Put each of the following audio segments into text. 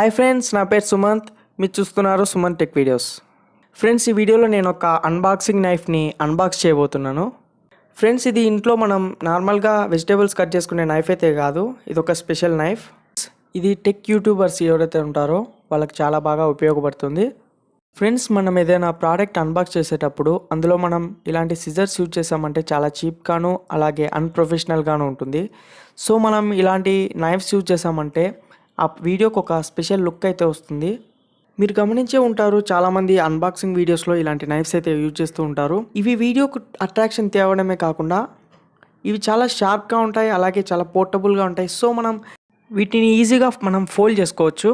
Hi friends, నా పేరు సుమంత్. మీరు చూస్తున్నారు సుమంత్ టెక్ వీడియోస్. ఫ్రెండ్స్, ఈ వీడియోలో నేను ఒక అన్బాక్సింగ్ నైఫ్ని అన్బాక్స్ చేయబోతున్నాను. ఫ్రెండ్స్, ఇది ఇంట్లో మనం నార్మల్గా వెజిటేబుల్స్ కట్ చేసుకునే నైఫ్ అయితే కాదు, ఇది ఒక స్పెషల్ నైఫ్. ఇది టెక్ యూట్యూబర్స్ ఎవరైతే ఉంటారో వాళ్ళకి చాలా బాగా ఉపయోగపడుతుంది. ఫ్రెండ్స్, మనం ఏదైనా ప్రోడక్ట్ అన్బాక్స్ చేసేటప్పుడు అందులో మనం ఇలాంటి సిజర్స్ యూజ్ చేసామంటే చాలా చీప్గాను అలాగే అన్ప్రొఫెషనల్గాను ఉంటుంది. సో మనం ఇలాంటి నైఫ్స్ యూజ్ చేసామంటే ఆ వీడియోకి ఒక స్పెషల్ లుక్ అయితే వస్తుంది. మీరు గమనించే ఉంటారు, చాలామంది అన్బాక్సింగ్ వీడియోస్లో ఇలాంటి నైఫ్స్ అయితే యూజ్ చేస్తూ ఉంటారు. ఇవి వీడియోకు అట్రాక్షన్ తేవడమే కాకుండా ఇవి చాలా షార్ప్గా ఉంటాయి, అలాగే చాలా పోర్టబుల్గా ఉంటాయి. సో మనం వీటిని ఈజీగా మనం ఫోల్డ్ చేసుకోవచ్చు.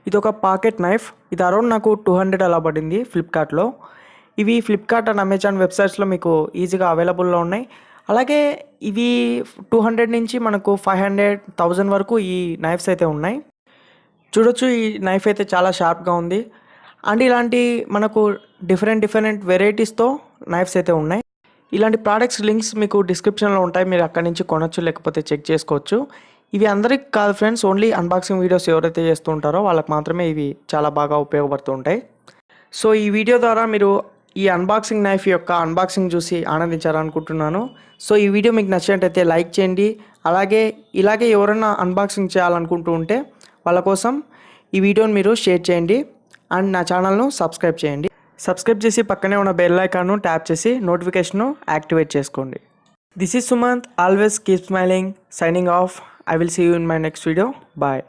ఇది ఒక పాకెట్ నైఫ్. ఇది అరౌండ్ నాకు 200 అలా పడింది ఫ్లిప్కార్ట్లో. ఇవి ఫ్లిప్కార్ట్ అండ్ అమెజాన్ వెబ్సైట్స్లో మీకు ఈజీగా అవైలబుల్లో ఉన్నాయి. అలాగే ఇవి 200 నుంచి మనకు 500,000 వరకు ఈ నైఫ్స్ అయితే ఉన్నాయి. చూడొచ్చు, ఈ నైఫ్ అయితే చాలా షార్ప్గా ఉంది. అండ్ ఇలాంటి మనకు డిఫరెంట్ వెరైటీస్తో నైఫ్స్ అయితే ఉన్నాయి. ఇలాంటి ప్రోడక్ట్స్ లింక్స్ మీకు డిస్క్రిప్షన్లో ఉంటాయి, మీరు అక్కడి నుంచి కొనొచ్చు, లేకపోతే చెక్ చేసుకోవచ్చు. ఇవి అందరికి కాదు ఫ్రెండ్స్, ఓన్లీ అన్బాక్సింగ్ వీడియోస్ ఎవరైతే చేస్తూ ఉంటారో వాళ్ళకి మాత్రమే ఇవి చాలా బాగా ఉపయోగపడుతూ ఉంటాయి. సో ఈ వీడియో ద్వారా మీరు ఈ అన్బాక్సింగ్ నైఫ్ యొక్క అన్బాక్సింగ్ చూసి ఆనందించాలనుకుంటున్నాను. సో ఈ వీడియో మీకు నచ్చినట్టయితే లైక్ చేయండి. ఇలాగే ఎవరైనా అన్బాక్సింగ్ చేయాలనుకుంటూ ఉంటే వాళ్ళ కోసం ఈ వీడియోని మీరు షేర్ చేయండి. అండ్ నా ఛానల్ను సబ్స్క్రైబ్ చేయండి. సబ్స్క్రైబ్ చేసి పక్కనే ఉన్న బెల్ ఐకాన్ను ట్యాప్ చేసి నోటిఫికేషన్ను యాక్టివేట్ చేసుకోండి. This is Sumanth. Always keep smiling. Signing off. I will see you in my next video. Bye.